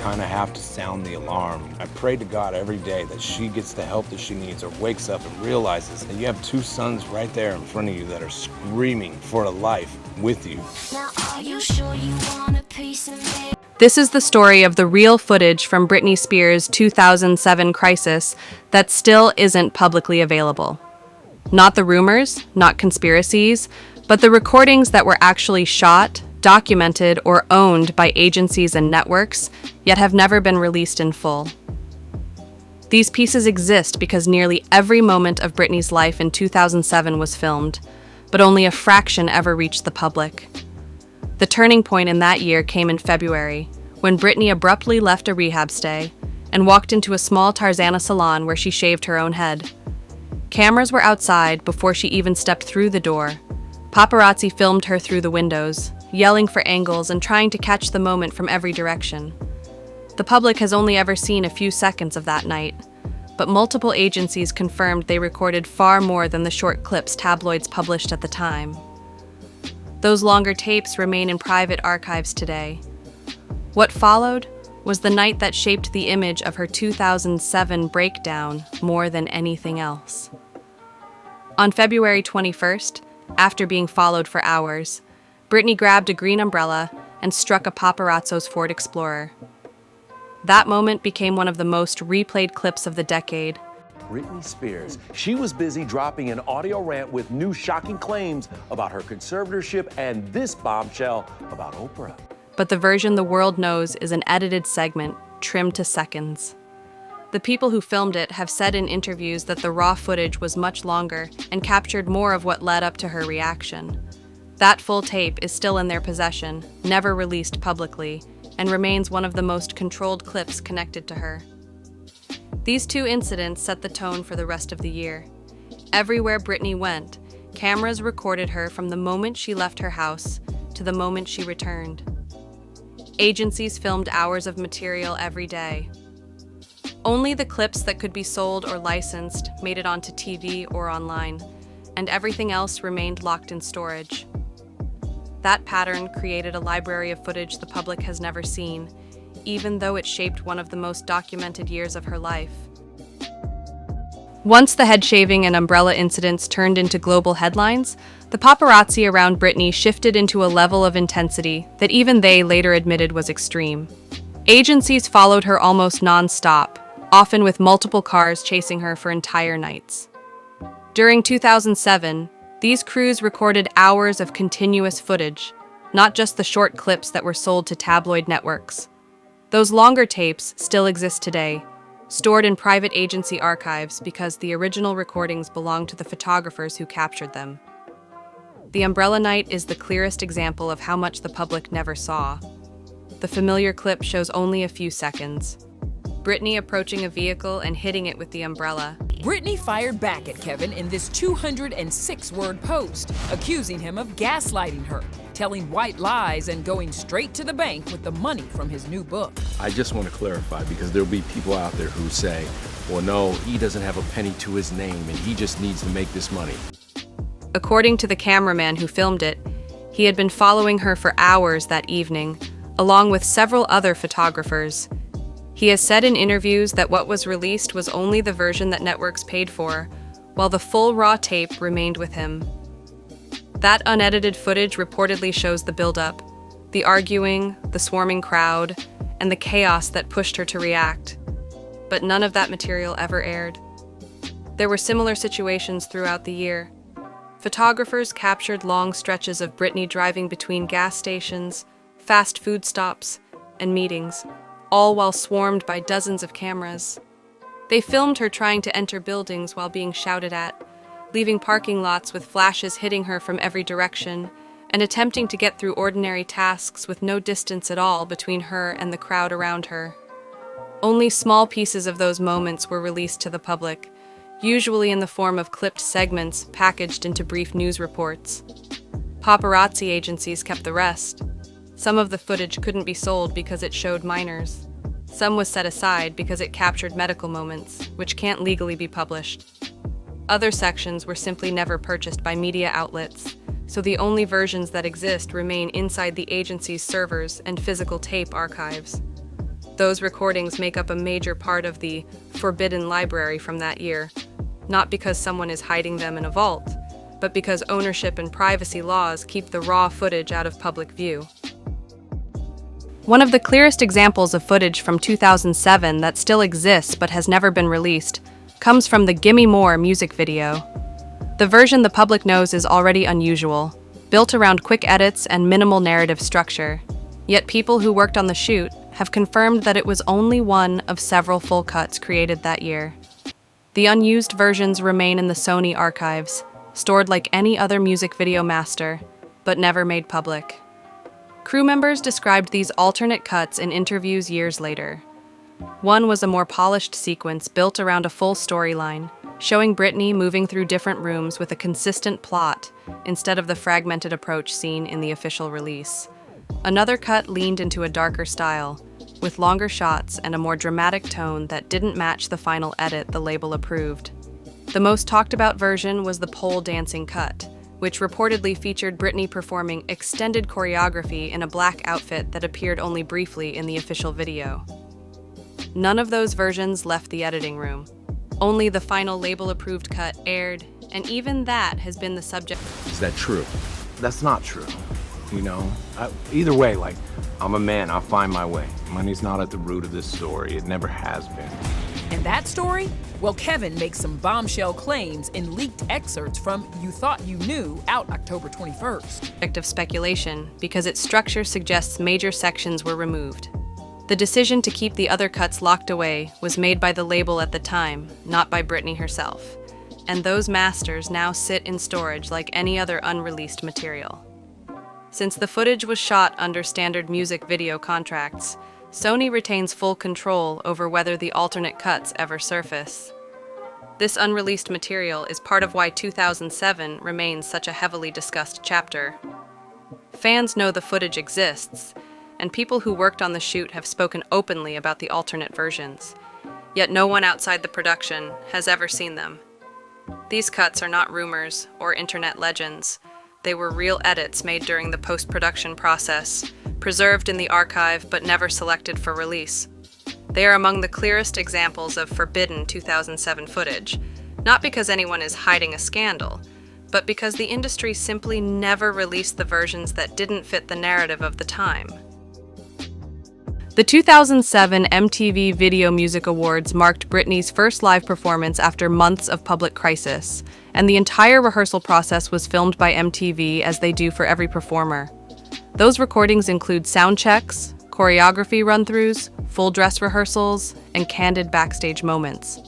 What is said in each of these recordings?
kind of have to sound the alarm. I pray to God every day that she gets the help that she needs or wakes up and realizes that you have two sons right there in front of you that are screaming for a life with you. Now, are you sure you want a piece of me? This is the story of the real footage from Britney Spears' 2007 crisis that still isn't publicly available. Not the rumors, not conspiracies, but the recordings that were actually shot, documented, or owned by agencies and networks, yet have never been released in full. These pieces exist because nearly every moment of Britney's life in 2007 was filmed, but only a fraction ever reached the public. The turning point in that year came in February, when Britney abruptly left a rehab stay and walked into a small Tarzana salon where she shaved her own head. Cameras were outside before she even stepped through the door. Paparazzi filmed her through the windows, yelling for angles and trying to catch the moment from every direction. The public has only ever seen a few seconds of that night, but multiple agencies confirmed they recorded far more than the short clips tabloids published at the time. Those longer tapes remain in private archives today. What followed was the night that shaped the image of her 2007 breakdown more than anything else. On February 21st, after being followed for hours, Britney grabbed a green umbrella and struck a paparazzo's Ford Explorer. That moment became one of the most replayed clips of the decade. Britney Spears. She was busy dropping an audio rant with new shocking claims about her conservatorship and this bombshell about Oprah. But the version the world knows is an edited segment, trimmed to seconds. The people who filmed it have said in interviews that the raw footage was much longer and captured more of what led up to her reaction. That full tape is still in their possession, never released publicly, and remains one of the most controlled clips connected to her. These two incidents set the tone for the rest of the year. Everywhere Britney went, cameras recorded her from the moment she left her house to the moment she returned. Agencies filmed hours of material every day. Only the clips that could be sold or licensed made it onto TV or online, and everything else remained locked in storage. That pattern created a library of footage the public has never seen, even though it shaped one of the most documented years of her life. Once the head shaving and umbrella incidents turned into global headlines, the paparazzi around Britney shifted into a level of intensity that even they later admitted was extreme. Agencies followed her almost non-stop, often with multiple cars chasing her for entire nights. During 2007, these crews recorded hours of continuous footage, not just the short clips that were sold to tabloid networks. Those longer tapes still exist today, stored in private agency archives because the original recordings belong to the photographers who captured them. The umbrella night is the clearest example of how much the public never saw. The familiar clip shows only a few seconds. Britney approaching a vehicle and hitting it with the umbrella. Britney fired back at Kevin in this 206-word post, accusing him of gaslighting her, telling white lies and going straight to the bank with the money from his new book. I just want to clarify because there'll be people out there who say, well, no, he doesn't have a penny to his name and he just needs to make this money. According to the cameraman who filmed it, he had been following her for hours that evening, along with several other photographers. He has said in interviews that what was released was only the version that networks paid for, while the full raw tape remained with him. That unedited footage reportedly shows the buildup, the arguing, the swarming crowd, and the chaos that pushed her to react. But none of that material ever aired. There were similar situations throughout the year. Photographers captured long stretches of Britney driving between gas stations, fast food stops, and meetings, all while swarmed by dozens of cameras. They filmed her trying to enter buildings while being shouted at, leaving parking lots with flashes hitting her from every direction, and attempting to get through ordinary tasks with no distance at all between her and the crowd around her. Only small pieces of those moments were released to the public, usually in the form of clipped segments packaged into brief news reports. Paparazzi agencies kept the rest. Some of the footage couldn't be sold because it showed minors. Some was set aside because it captured medical moments, which can't legally be published. Other sections were simply never purchased by media outlets, so the only versions that exist remain inside the agency's servers and physical tape archives. Those recordings make up a major part of the forbidden library from that year, not because someone is hiding them in a vault, but because ownership and privacy laws keep the raw footage out of public view. One of the clearest examples of footage from 2007 that still exists but has never been released comes from the Gimme More music video. The version the public knows is already unusual, built around quick edits and minimal narrative structure. Yet people who worked on the shoot have confirmed that it was only one of several full cuts created that year. The unused versions remain in the Sony archives, stored like any other music video master, but never made public. Crew members described these alternate cuts in interviews years later. One was a more polished sequence built around a full storyline, showing Britney moving through different rooms with a consistent plot instead of the fragmented approach seen in the official release. Another cut leaned into a darker style, with longer shots and a more dramatic tone that didn't match the final edit the label approved. The most talked about version was the pole dancing cut, which reportedly featured Britney performing extended choreography in a black outfit that appeared only briefly in the official video. None of those versions left the editing room. Only the final label-approved cut aired, and even that has been the subject. Is that true? That's not true. You know, either way, like, I'm a man, I'll find my way. Money's not at the root of this story. It never has been. And that story? Well, Kevin makes some bombshell claims in leaked excerpts from You Thought You Knew, out October 21st. Of speculation because its structure suggests major sections were removed. The decision to keep the other cuts locked away was made by the label at the time, not by Britney herself. And those masters now sit in storage like any other unreleased material. Since the footage was shot under standard music video contracts, Sony retains full control over whether the alternate cuts ever surface. This unreleased material is part of why 2007 remains such a heavily discussed chapter. Fans know the footage exists, and people who worked on the shoot have spoken openly about the alternate versions, yet no one outside the production has ever seen them. These cuts are not rumors or internet legends. They were real edits made during the post-production process, preserved in the archive but never selected for release. They are among the clearest examples of forbidden 2007 footage, not because anyone is hiding a scandal, but because the industry simply never released the versions that didn't fit the narrative of the time. The 2007 MTV Video Music Awards marked Britney's first live performance after months of public crisis, and the entire rehearsal process was filmed by MTV as they do for every performer. Those recordings include sound checks, choreography run-throughs, full dress rehearsals, and candid backstage moments.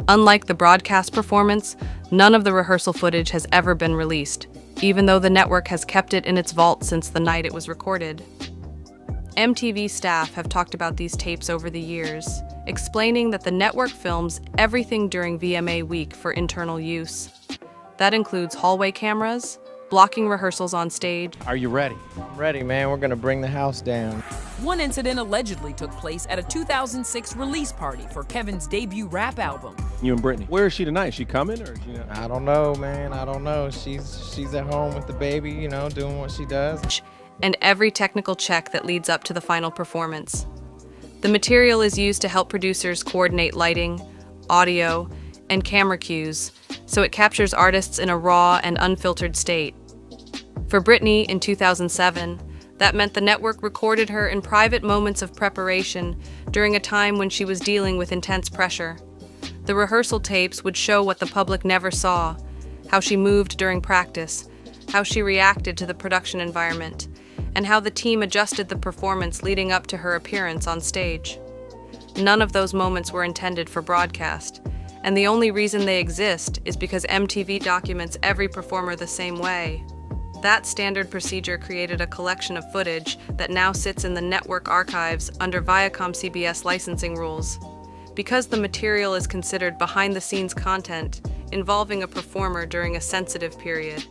Unlike the broadcast performance, none of the rehearsal footage has ever been released, even though the network has kept it in its vault since the night it was recorded. MTV staff have talked about these tapes over the years, explaining that the network films everything during VMA week for internal use. That includes hallway cameras, blocking rehearsals on stage. Are you ready? I'm ready, man. We're gonna bring the house down. One incident allegedly took place at a 2006 release party for Kevin's debut rap album. You and Britney. Where is she tonight? Is she coming or you know? I don't know, man. I don't know. She's at home with the baby, you know, doing what she does. And every technical check that leads up to the final performance. The material is used to help producers coordinate lighting, audio, and camera cues, so it captures artists in a raw and unfiltered state. For Britney in 2007, that meant the network recorded her in private moments of preparation during a time when she was dealing with intense pressure. The rehearsal tapes would show what the public never saw, how she moved during practice, how she reacted to the production environment, and how the team adjusted the performance leading up to her appearance on stage. None of those moments were intended for broadcast, and the only reason they exist is because MTV documents every performer the same way. That standard procedure created a collection of footage that now sits in the network archives under Viacom CBS licensing rules. Because the material is considered behind-the-scenes content involving a performer during a sensitive period,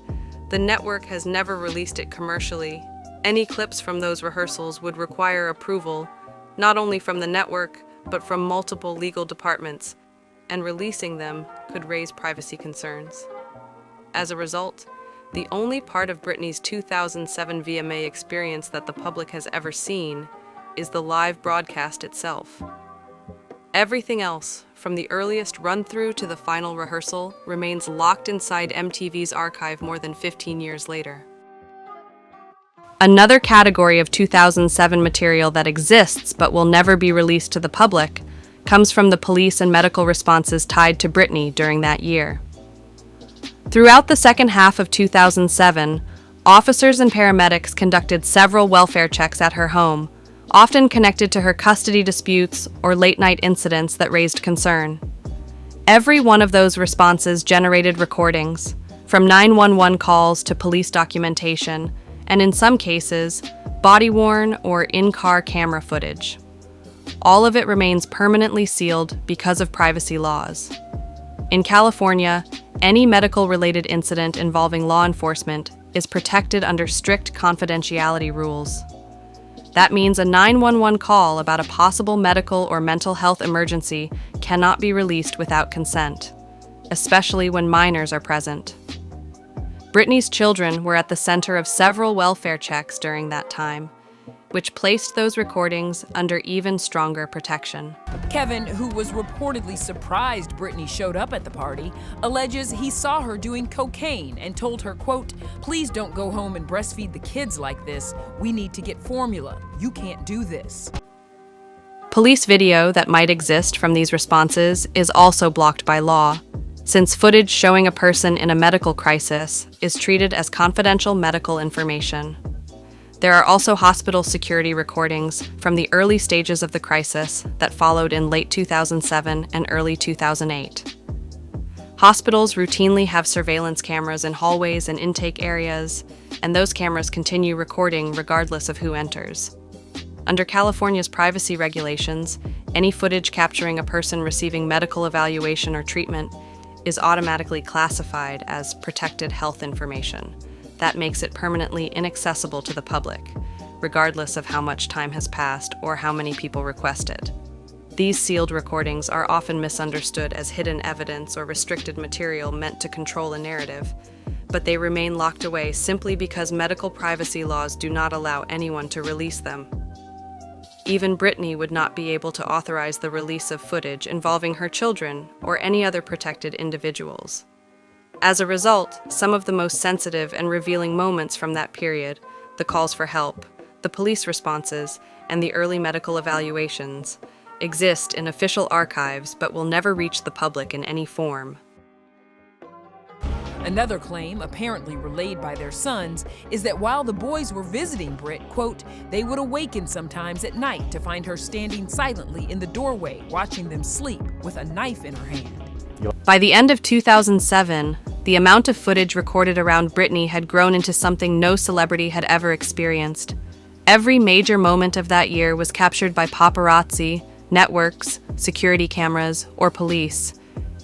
the network has never released it commercially. Any clips from those rehearsals would require approval, not only from the network, but from multiple legal departments, and releasing them could raise privacy concerns. As a result, the only part of Britney's 2007 VMA experience that the public has ever seen is the live broadcast itself. Everything else, from the earliest run-through to the final rehearsal, remains locked inside MTV's archive more than 15 years later. Another category of 2007 material that exists but will never be released to the public comes from the police and medical responses tied to Britney during that year. Throughout the second half of 2007, officers and paramedics conducted several welfare checks at her home, often connected to her custody disputes or late-night incidents that raised concern. Every one of those responses generated recordings, from 911 calls to police documentation, and in some cases, body-worn or in-car camera footage. All of it remains permanently sealed because of privacy laws. In California, any medical-related incident involving law enforcement is protected under strict confidentiality rules. That means a 911 call about a possible medical or mental health emergency cannot be released without consent, especially when minors are present. Britney's children were at the center of several welfare checks during that time, which placed those recordings under even stronger protection. Kevin, who was reportedly surprised Britney showed up at the party, alleges he saw her doing cocaine and told her, quote, "Please don't go home and breastfeed the kids like this. We need to get formula. You can't do this." Police video that might exist from these responses is also blocked by law, since footage showing a person in a medical crisis is treated as confidential medical information. There are also hospital security recordings from the early stages of the crisis that followed in late 2007 and early 2008. Hospitals routinely have surveillance cameras in hallways and intake areas, and those cameras continue recording regardless of who enters. Under California's privacy regulations, any footage capturing a person receiving medical evaluation or treatment is automatically classified as protected health information. That makes it permanently inaccessible to the public, regardless of how much time has passed or how many people request it. These sealed recordings are often misunderstood as hidden evidence or restricted material meant to control a narrative, but they remain locked away simply because medical privacy laws do not allow anyone to release them. Even Britney would not be able to authorize the release of footage involving her children or any other protected individuals. As a result, some of the most sensitive and revealing moments from that period, the calls for help, the police responses, and the early medical evaluations, exist in official archives but will never reach the public in any form. Another claim, apparently relayed by their sons, is that while the boys were visiting Brit, quote, they would awaken sometimes at night to find her standing silently in the doorway, watching them sleep with a knife in her hand. By the end of 2007, the amount of footage recorded around Britney had grown into something no celebrity had ever experienced. Every major moment of that year was captured by paparazzi, networks, security cameras, or police,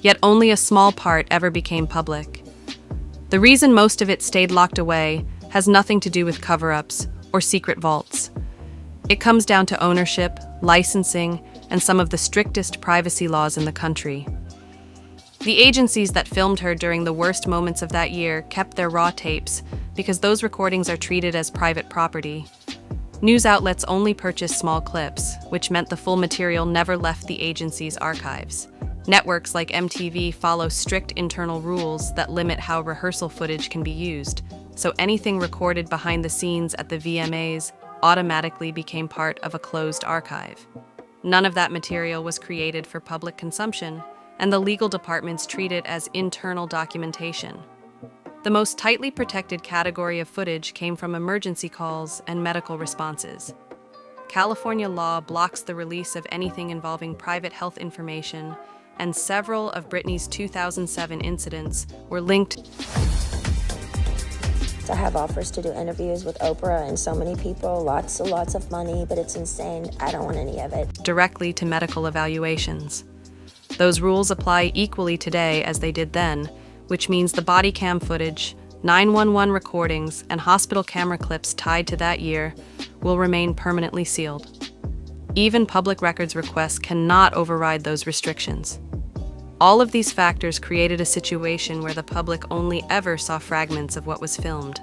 yet only a small part ever became public. The reason most of it stayed locked away has nothing to do with cover-ups or secret vaults. It comes down to ownership, licensing, and some of the strictest privacy laws in the country. The agencies that filmed her during the worst moments of that year kept their raw tapes because those recordings are treated as private property. News outlets only purchased small clips, which meant the full material never left the agency's archives. Networks like MTV follow strict internal rules that limit how rehearsal footage can be used, so anything recorded behind the scenes at the VMAs automatically became part of a closed archive. None of that material was created for public consumption, and the legal departments treat it as internal documentation. The most tightly protected category of footage came from emergency calls and medical responses. California law blocks the release of anything involving private health information, and several of Britney's 2007 incidents were linked. I have offers to do interviews with Oprah and so many people, lots of money, but it's insane. I don't want any of it. Directly to medical evaluations. Those rules apply equally today as they did then, which means the body cam footage, 911 recordings, and hospital camera clips tied to that year will remain permanently sealed. Even public records requests cannot override those restrictions. All of these factors created a situation where the public only ever saw fragments of what was filmed.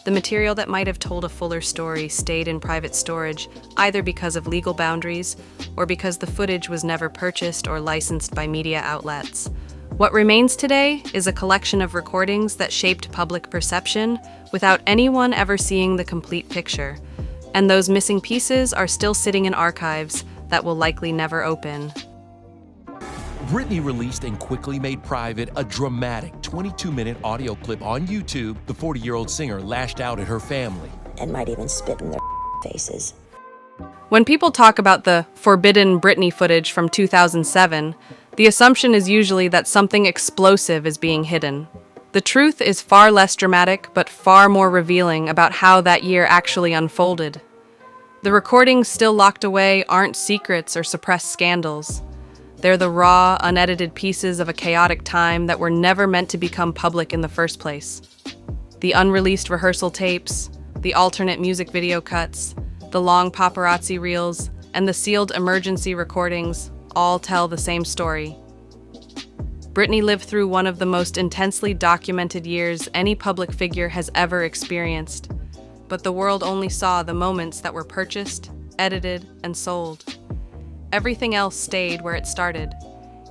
The material that might have told a fuller story stayed in private storage, either because of legal boundaries or because the footage was never purchased or licensed by media outlets. What remains today is a collection of recordings that shaped public perception without anyone ever seeing the complete picture. And those missing pieces are still sitting in archives that will likely never open. Britney released and quickly made private a dramatic 22-minute audio clip on YouTube. The 40-year-old singer lashed out at her family. And might even spit in their faces. When people talk about the forbidden Britney footage from 2007, the assumption is usually that something explosive is being hidden. The truth is far less dramatic, but far more revealing about how that year actually unfolded. The recordings still locked away aren't secrets or suppressed scandals. They're the raw, unedited pieces of a chaotic time that were never meant to become public in the first place. The unreleased rehearsal tapes, the alternate music video cuts, the long paparazzi reels, and the sealed emergency recordings all tell the same story. Britney lived through one of the most intensely documented years any public figure has ever experienced, but the world only saw the moments that were purchased, edited, and sold. Everything else stayed where it started,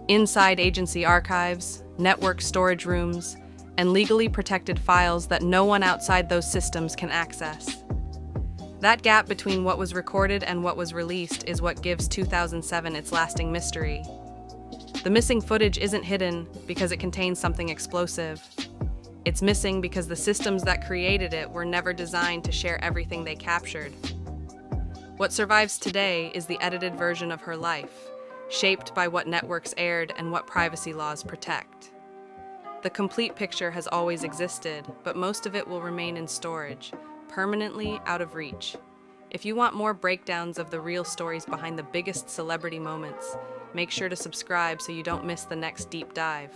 inside agency archives, network storage rooms, and legally protected files that no one outside those systems can access. That gap between what was recorded and what was released is what gives 2007 its lasting mystery. The missing footage isn't hidden because it contains something explosive. It's missing because the systems that created it were never designed to share everything they captured. What survives today is the edited version of her life, shaped by what networks aired and what privacy laws protect. The complete picture has always existed, but most of it will remain in storage, permanently out of reach. If you want more breakdowns of the real stories behind the biggest celebrity moments, make sure to subscribe so you don't miss the next deep dive.